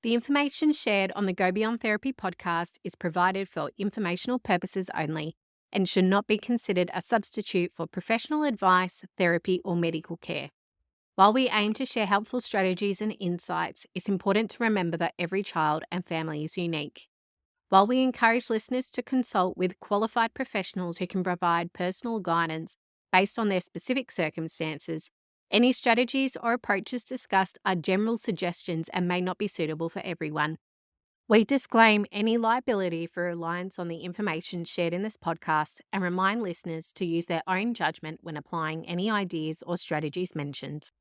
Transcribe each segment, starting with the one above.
The information shared on the Go Beyond Therapy podcast is provided for informational purposes only and should not be considered a substitute for professional advice, therapy, or medical care. While we aim to share helpful strategies and insights, it's important to remember that every child and family is unique. While we encourage listeners to consult with qualified professionals who can provide personal guidance based on their specific circumstances, any strategies or approaches discussed are general suggestions and may not be suitable for everyone. We disclaim any liability for reliance on the information shared in this podcast and remind listeners to use their own judgment when applying any ideas or strategies mentioned.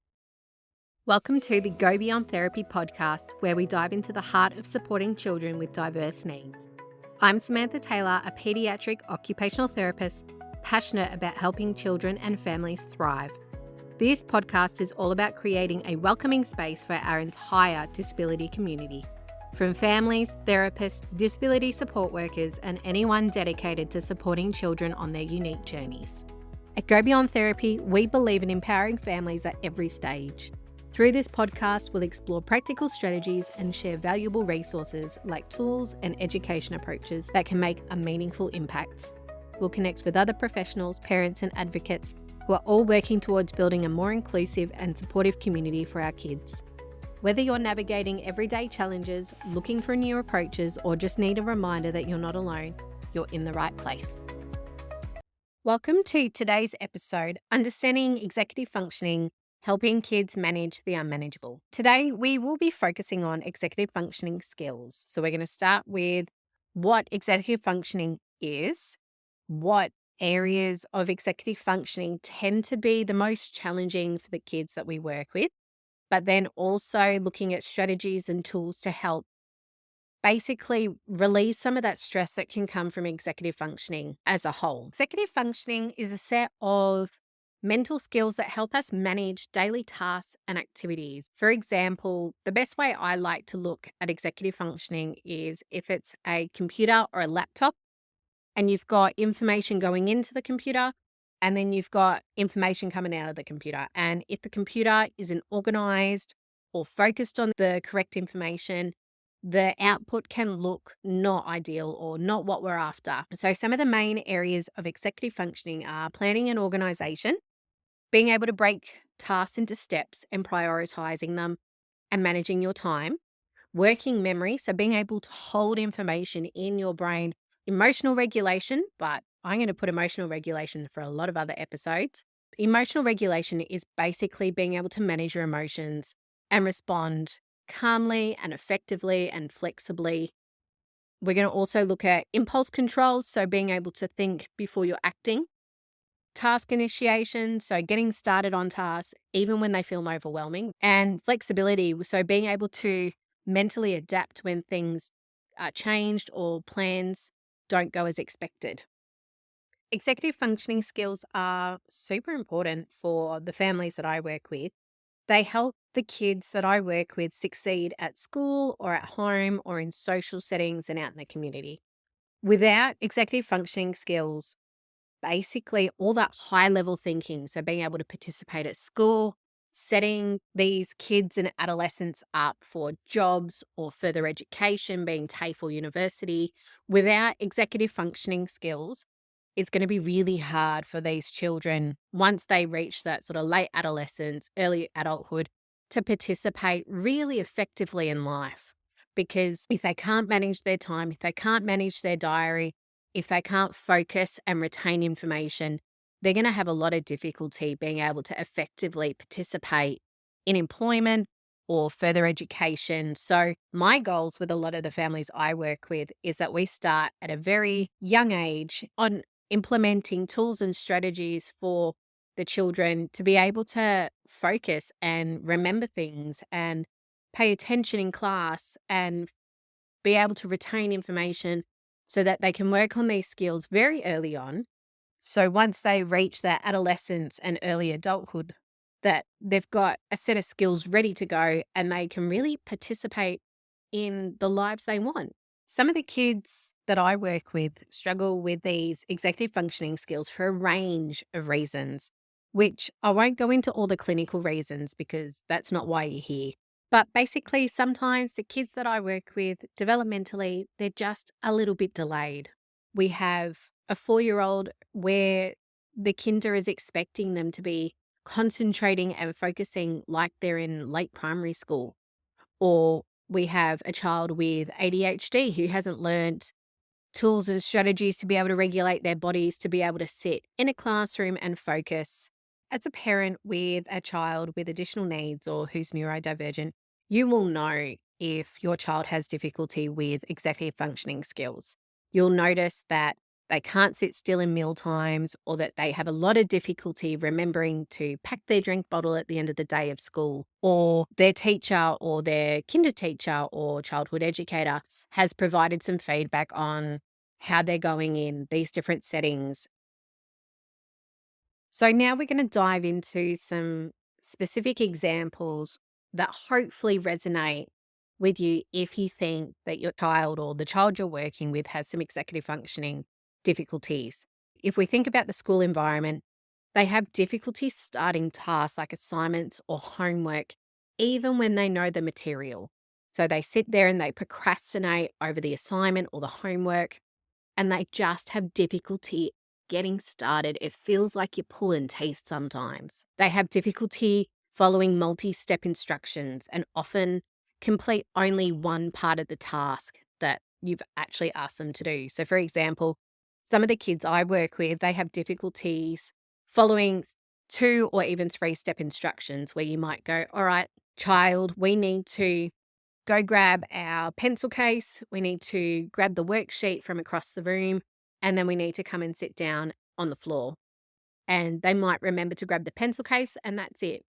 Welcome to the Go Beyond Therapy podcast, where we dive into the heart of supporting children with diverse needs. I'm Samantha Taylor, a pediatric occupational therapist passionate about helping children and families thrive. This podcast is all about creating a welcoming space for our entire disability community. From families, therapists, disability support workers, and anyone dedicated to supporting children on their unique journeys. At Go Beyond Therapy, we believe in empowering families at every stage. Through this podcast, we'll explore practical strategies and share valuable resources like tools and education approaches that can make a meaningful impact. We'll connect with other professionals, parents, and advocates who are all working towards building a more inclusive and supportive community for our kids. Whether you're navigating everyday challenges, looking for new approaches, or just need a reminder that you're not alone, you're in the right place. Welcome to today's episode, Understanding Executive Functioning, Helping Kids Manage the Unmanageable. Today, we will be focusing on executive functioning skills. So we're going to start with what executive functioning is, what areas of executive functioning tend to be the most challenging for the kids that we work with, but then also looking at strategies and tools to help basically release some of that stress that can come from executive functioning as a whole. Executive functioning is a set of mental skills that help us manage daily tasks and activities. For example, the best way I like to look at executive functioning is if it's a computer or a laptop and you've got information going into the computer and then you've got information coming out of the computer. And if the computer isn't organized or focused on the correct information, the output can look not ideal or not what we're after. So some of the main areas of executive functioning are planning and organization, being able to break tasks into steps and prioritizing them and managing your time, working memory, so being able to hold information in your brain, emotional regulation, but I'm going to put emotional regulation for a lot of other episodes. Emotional regulation is basically being able to manage your emotions and respond calmly and effectively and flexibly. We're going to also look at impulse control, so being able to think before you're acting. Task initiation, so getting started on tasks even when they feel overwhelming. And flexibility, so being able to mentally adapt when things are changed or plans don't go as expected. Executive functioning skills are super important for the families that I work with. They help the kids that I work with succeed at school or at home or in social settings and out in the community. Without executive functioning skills, basically all that high level thinking, so being able to participate at school, setting these kids and adolescents up for jobs or further education, being TAFE or university, without executive functioning skills, it's going to be really hard for these children once they reach that sort of late adolescence, early adulthood to participate really effectively in life. Because if they can't manage their time, if they can't manage their diary, if they can't focus and retain information, they're going to have a lot of difficulty being able to effectively participate in employment or further education. So my goals with a lot of the families I work with is that we start at a very young age on implementing tools and strategies for the children to be able to focus and remember things and pay attention in class and be able to retain information so that they can work on these skills very early on. So once they reach their adolescence and early adulthood, that they've got a set of skills ready to go and they can really participate in the lives they want. Some of the kids that I work with struggle with these executive functioning skills for a range of reasons, which I won't go into all the clinical reasons because that's not why you're here. But basically, sometimes the kids that I work with developmentally, they're just a little bit delayed. We have a 4-year old where the kinder is expecting them to be concentrating and focusing like they're in late primary school. Or we have a child with ADHD who hasn't learned tools and strategies to be able to regulate their bodies to be able to sit in a classroom and focus. As a parent with a child with additional needs or who's neurodivergent, you will know if your child has difficulty with executive functioning skills. You'll notice that they can't sit still in meal times or that they have a lot of difficulty remembering to pack their drink bottle at the end of the day of school, or their teacher or their kinder teacher or childhood educator has provided some feedback on how they're going in these different settings. So now we're going to dive into some specific examples that hopefully resonate with you if you think that your child or the child you're working with has some executive functioning difficulties. If we think about the school environment, they have difficulty starting tasks like assignments or homework, even when they know the material. So they sit there and they procrastinate over the assignment or the homework and they just have difficulty getting started. It feels like you're pulling teeth sometimes. They have difficulty following multi step instructions and often complete only one part of the task that you've actually asked them to do. So, for example, some of the kids I work with, they have difficulties following 2 or even 3 step instructions where you might go, all right, child, we need to go grab our pencil case. We need to grab the worksheet from across the room, and then we need to come and sit down on the floor. And they might remember to grab the pencil case, and that's it.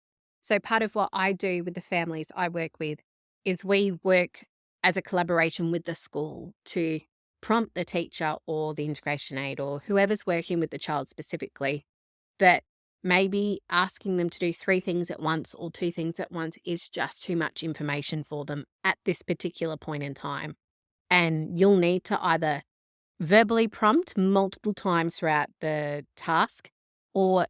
So, part of what I do with the families I work with is we work as a collaboration with the school to prompt the teacher or the integration aide or whoever's working with the child specifically that maybe asking them to do 3 things at once or 2 things at once is just too much information for them at this particular point in time. And you'll need to either verbally prompt multiple times throughout the task or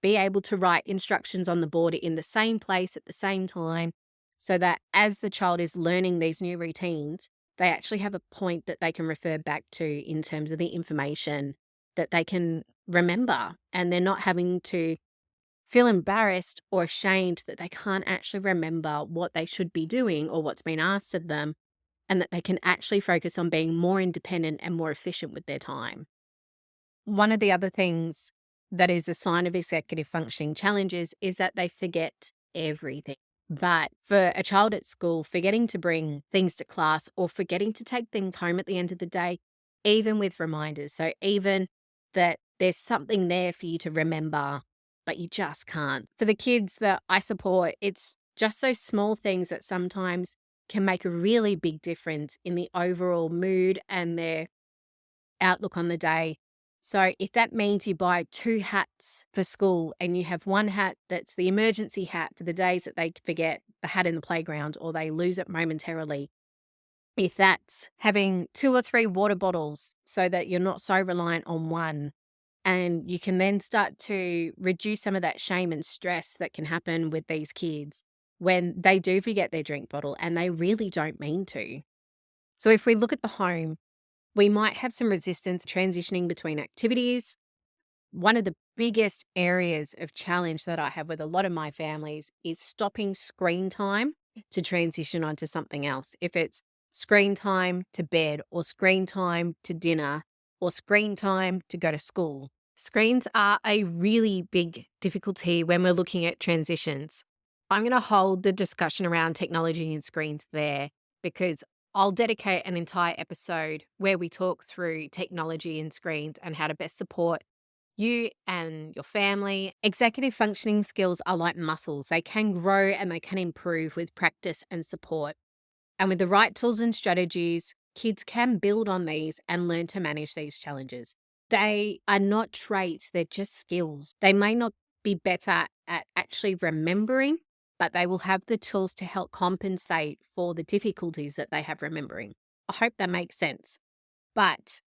be able to write instructions on the board in the same place at the same time so that as the child is learning these new routines, they actually have a point that they can refer back to in terms of the information that they can remember. And they're not having to feel embarrassed or ashamed that they can't actually remember what they should be doing or what's been asked of them, and that they can actually focus on being more independent and more efficient with their time. One of the other things that is a sign of executive functioning challenges is that they forget everything. But for a child at school, forgetting to bring things to class or forgetting to take things home at the end of the day, even with reminders, so even that there's something there for you to remember, but you just can't. For the kids that I support, it's just those small things that sometimes can make a really big difference in the overall mood and their outlook on the day. So if that means you buy 2 hats for school and you have one hat that's the emergency hat for the days that they forget the hat in the playground or they lose it momentarily, if that's having 2 or 3 water bottles so that you're not so reliant on one, and you can then start to reduce some of that shame and stress that can happen with these kids when they do forget their drink bottle and they really don't mean to. So if we look at the home, we might have some resistance transitioning between activities. One of the biggest areas of challenge that I have with a lot of my families is stopping screen time to transition onto something else. If it's screen time to bed or screen time to dinner or screen time to go to school. Screens are a really big difficulty when we're looking at transitions. I'm going to hold the discussion around technology and screens there because I'll dedicate an entire episode where we talk through technology and screens and how to best support you and your family. Executive functioning skills are like muscles. They can grow and they can improve with practice and support. And with the right tools and strategies, kids can build on these and learn to manage these challenges. They are not traits, they're just skills. They may not be better at actually remembering, but they will have the tools to help compensate for the difficulties that they have remembering. I hope that makes sense. But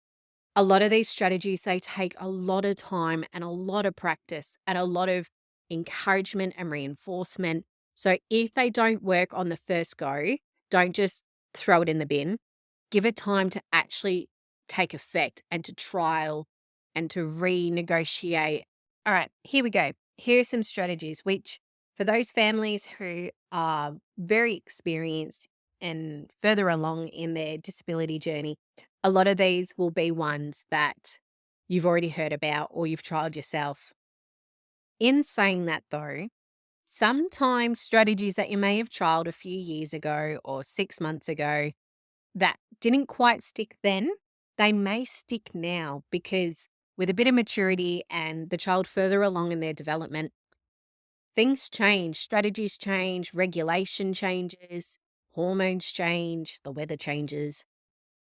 a lot of these strategies, they take a lot of time and a lot of practice and a lot of encouragement and reinforcement. So if they don't work on the first go, don't just throw it in the bin. Give it time to actually take effect and to trial and to renegotiate. All right, here we go. Here are some strategies which, for those families who are very experienced and further along in their disability journey, a lot of these will be ones that you've already heard about or you've trialed yourself. In saying that, though, sometimes strategies that you may have trialed a few years ago or 6 months ago that didn't quite stick then, they may stick now because with a bit of maturity and the child further along in their development, things change, strategies change, regulation changes, hormones change, the weather changes.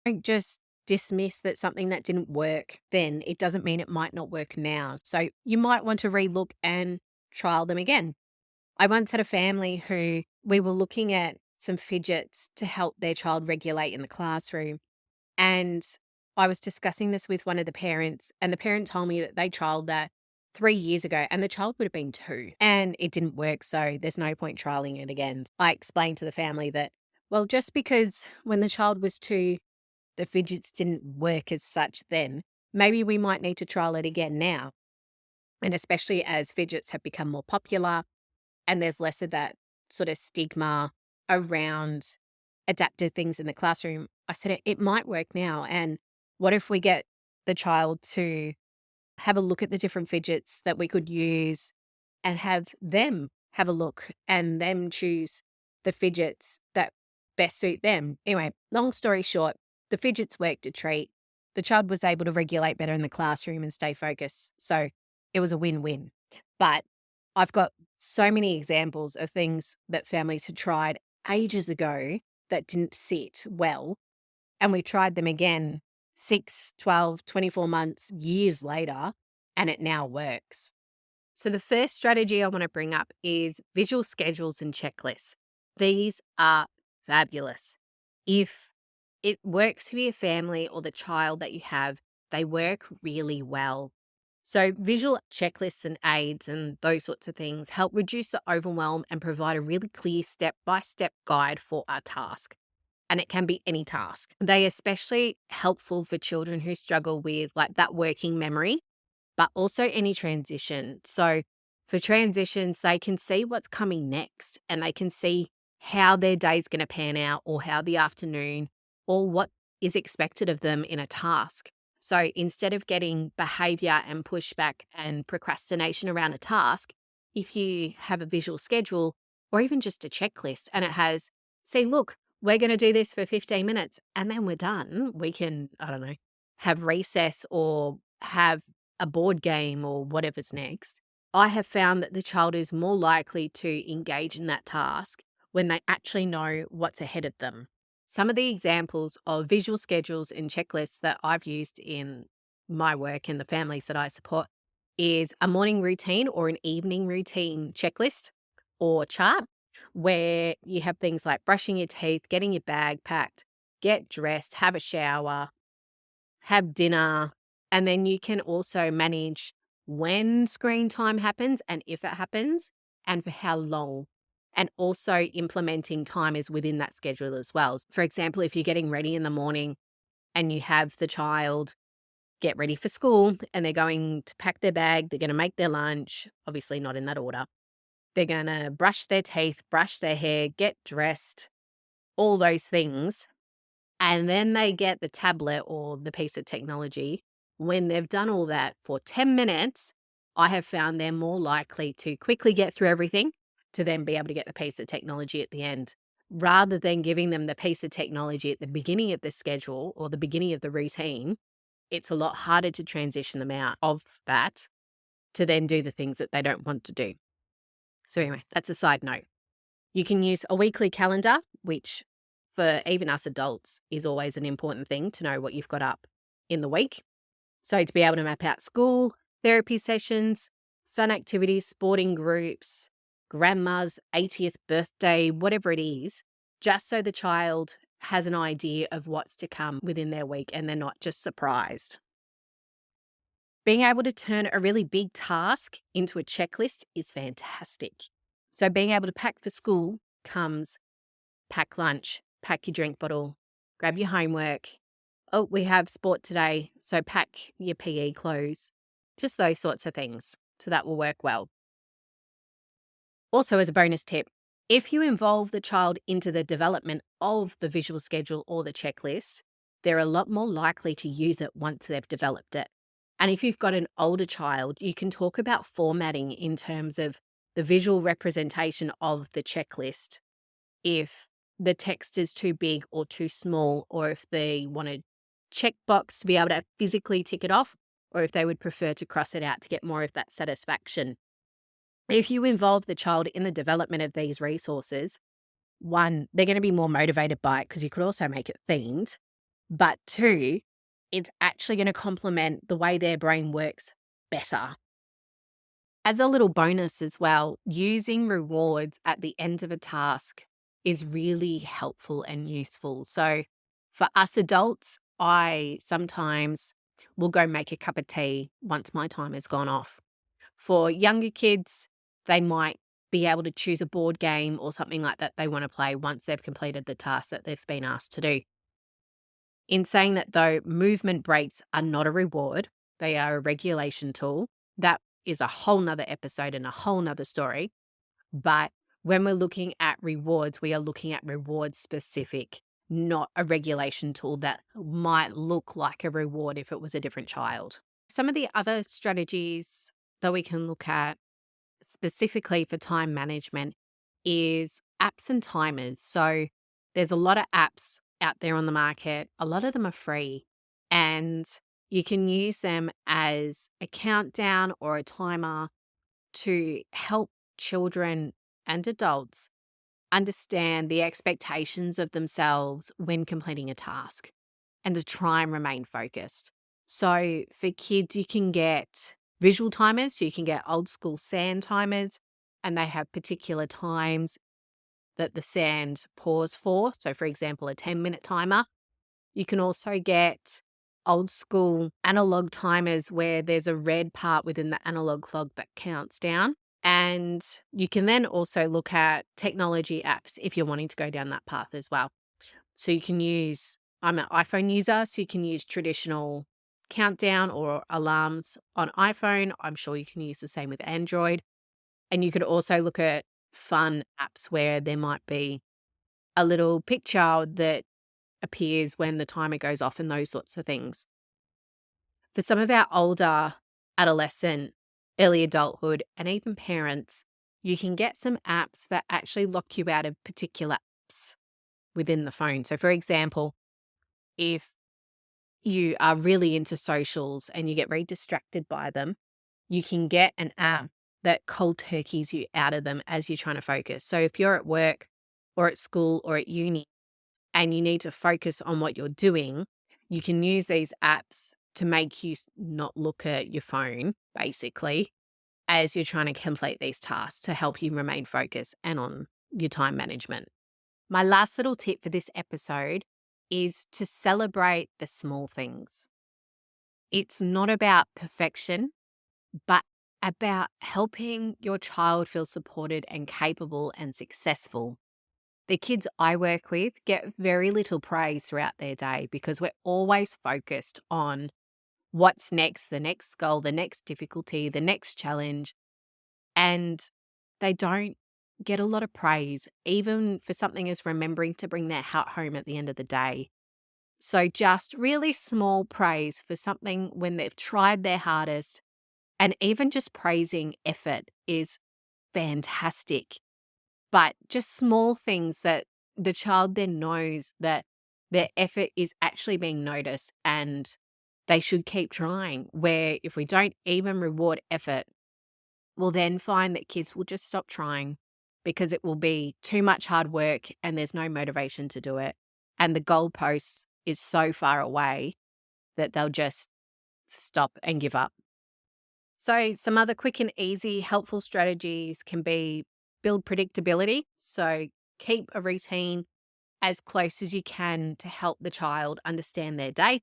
Don't just dismiss that something that didn't work then, it doesn't mean it might not work now. So you might want to relook and trial them again. I once had a family who we were looking at some fidgets to help their child regulate in the classroom. And I was discussing this with one of the parents, and the parent told me that they trialed that 3 years ago and the child would have been 2 and it didn't work. So there's no point trialing it again. I explained to the family that, well, just because when the child was 2, the fidgets didn't work as such then, maybe we might need to trial it again now. And especially as fidgets have become more popular and there's less of that sort of stigma around adaptive things in the classroom. I said, it might work now. And what if we get the child to have a look at the different fidgets that we could use and have them have a look and them choose the fidgets that best suit them? Anyway, long story short, the fidgets worked a treat. The child was able to regulate better in the classroom and stay focused. So it was a win-win. But I've got so many examples of things that families had tried ages ago that didn't sit well. And we tried them again 6, 12, 24 months, years later, and it now works. So the first strategy I want to bring up is visual schedules and checklists. These are fabulous. If it works for your family or the child that you have, they work really well. So visual checklists and aids and those sorts of things help reduce the overwhelm and provide a really clear step-by-step guide for our task. And it can be any task. They are especially helpful for children who struggle with like that working memory, but also any transition. So for transitions, they can see what's coming next and they can see how their day's going to pan out or how the afternoon or what is expected of them in a task. So instead of getting behavior and pushback and procrastination around a task, if you have a visual schedule or even just a checklist and it has, see, look, we're going to do this for 15 minutes and then we're done. We can, I don't know, have recess or have a board game or whatever's next. I have found that the child is more likely to engage in that task when they actually know what's ahead of them. Some of the examples of visual schedules and checklists that I've used in my work and the families that I support is a morning routine or an evening routine checklist or chart where you have things like brushing your teeth, getting your bag packed, get dressed, have a shower, have dinner, and then you can also manage when screen time happens and if it happens and for how long. And also implementing timers within that schedule as well. For example, if you're getting ready in the morning and you have the child get ready for school and they're going to pack their bag, they're going to make their lunch, obviously not in that order. They're going to brush their teeth, brush their hair, get dressed, all those things. And then they get the tablet or the piece of technology. When they've done all that for 10 minutes, I have found they're more likely to quickly get through everything to then be able to get the piece of technology at the end, rather than giving them the piece of technology at the beginning of the schedule or the beginning of the routine. It's a lot harder to transition them out of that to then do the things that they don't want to do. So anyway, that's a side note. You can use a weekly calendar, which for even us adults is always an important thing to know what you've got up in the week. So to be able to map out school, therapy sessions, fun activities, sporting groups, grandma's 80th birthday, whatever it is, just so the child has an idea of what's to come within their week and they're not just surprised. Being able to turn a really big task into a checklist is fantastic. So being able to pack for school comes pack lunch, pack your drink bottle, grab your homework. Oh, we have sport today, so pack your PE clothes. Just those sorts of things. So that will work well. Also, as a bonus tip, if you involve the child into the development of the visual schedule or the checklist, they're a lot more likely to use it once they've developed it. And if you've got an older child, you can talk about formatting in terms of the visual representation of the checklist. If the text is too big or too small, or if they want a checkbox to be able to physically tick it off, or if they would prefer to cross it out to get more of that satisfaction. If you involve the child in the development of these resources, one, they're going to be more motivated by it because you could also make it themed. But two, it's actually going to complement the way their brain works better. As a little bonus as well, using rewards at the end of a task is really helpful and useful. So for us adults, I sometimes will go make a cup of tea once my time has gone off. For younger kids, they might be able to choose a board game or something like that they want to play once they've completed the task that they've been asked to do. In saying that though, movement breaks are not a reward. They are a regulation tool. That is a whole nother episode and a whole nother story. But when we're looking at rewards, we are looking at reward specific, not a regulation tool that might look like a reward if it was a different child. Some of the other strategies that we can look at specifically for time management is apps and timers. So there's a lot of apps out there on the market. A lot of them are free, and you can use them as a countdown or a timer to help children and adults understand the expectations of themselves when completing a task and to try and remain focused. So for kids, you can get visual timers, so you can get old school sand timers, and they have particular times that the sand pours for. So, for example, a 10-minute timer. You can also get old school analog timers where there's a red part within the analog clock that counts down. And you can then also look at technology apps if you're wanting to go down that path as well. So you can use, I'm an iPhone user, so you can use traditional countdown or alarms on iPhone. I'm sure you can use the same with Android. And you could also look at fun apps where there might be a little picture that appears when the timer goes off and those sorts of things. For some of our older adolescent, early adulthood, and even parents, you can get some apps that actually lock you out of particular apps within the phone. So, for example, if you are really into socials and you get very distracted by them, you can get an app that cold turkeys you out of them as you're trying to focus. So, if you're at work or at school or at uni and you need to focus on what you're doing, you can use these apps to make you not look at your phone, basically, as you're trying to complete these tasks to help you remain focused and on your time management. My last little tip for this episode is to celebrate the small things. It's not about perfection, but about helping your child feel supported and capable and successful. The kids I work with get very little praise throughout their day because we're always focused on what's next, the next goal, the next difficulty, the next challenge. And they don't get a lot of praise, even for something as remembering to bring their hat home at the end of the day. So just really small praise for something when they've tried their hardest, and even just praising effort is fantastic. But just small things that the child then knows that their effort is actually being noticed and they should keep trying. Where if we don't even reward effort, we'll then find that kids will just stop trying because it will be too much hard work and there's no motivation to do it. And the goalpost is so far away that they'll just stop and give up. So some other quick and easy helpful strategies can be build predictability. So keep a routine as close as you can to help the child understand their day.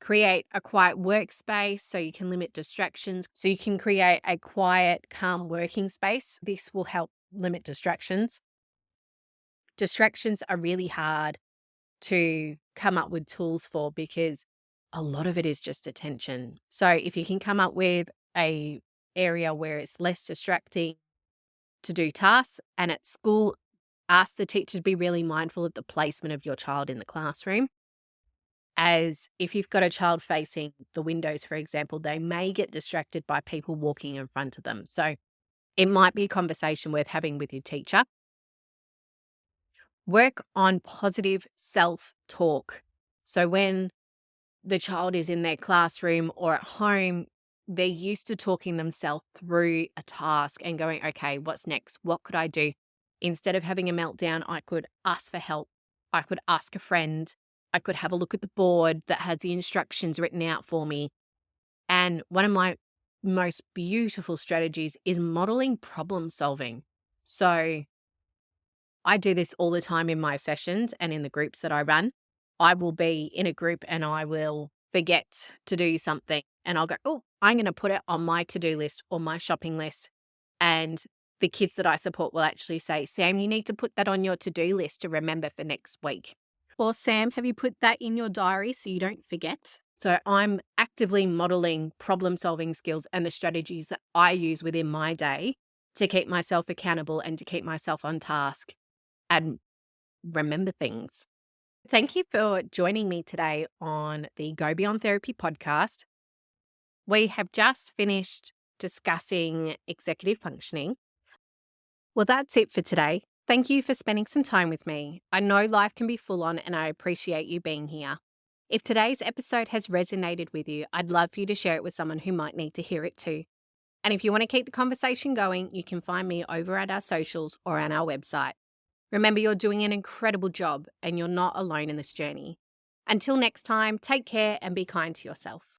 Create a quiet workspace so you can limit distractions. So you can create a quiet, calm working space. This will help limit distractions. Distractions are really hard to come up with tools for because a lot of it is just attention. So if you can come up with a area where it's less distracting to do tasks, and at school, ask the teacher to be really mindful of the placement of your child in the classroom. As if you've got a child facing the windows, for example, they may get distracted by people walking in front of them. So it might be a conversation worth having with your teacher. Work on positive self-talk. So when the child is in their classroom or at home, they're used to talking themselves through a task and going, okay, what's next? What could I do? Instead of having a meltdown, I could ask for help. I could ask a friend. I could have a look at the board that has the instructions written out for me. And one of my most beautiful strategies is modeling problem solving. So I do this all the time in my sessions and in the groups that I run. I will be in a group and I will forget to do something and I'll go, oh, I'm going to put it on my to-do list or my shopping list. And the kids that I support will actually say, Sam, you need to put that on your to-do list to remember for next week. Or Sam, have you put that in your diary so you don't forget? So I'm actively modeling problem solving skills and the strategies that I use within my day to keep myself accountable and to keep myself on task and remember things. Thank you for joining me today on the Go Beyond Therapy podcast. We have just finished discussing executive functioning. Well, that's it for today. Thank you for spending some time with me. I know life can be full on and I appreciate you being here. If today's episode has resonated with you, I'd love for you to share it with someone who might need to hear it too. And if you want to keep the conversation going, you can find me over at our socials or on our website. Remember, you're doing an incredible job and you're not alone in this journey. Until next time, take care and be kind to yourself.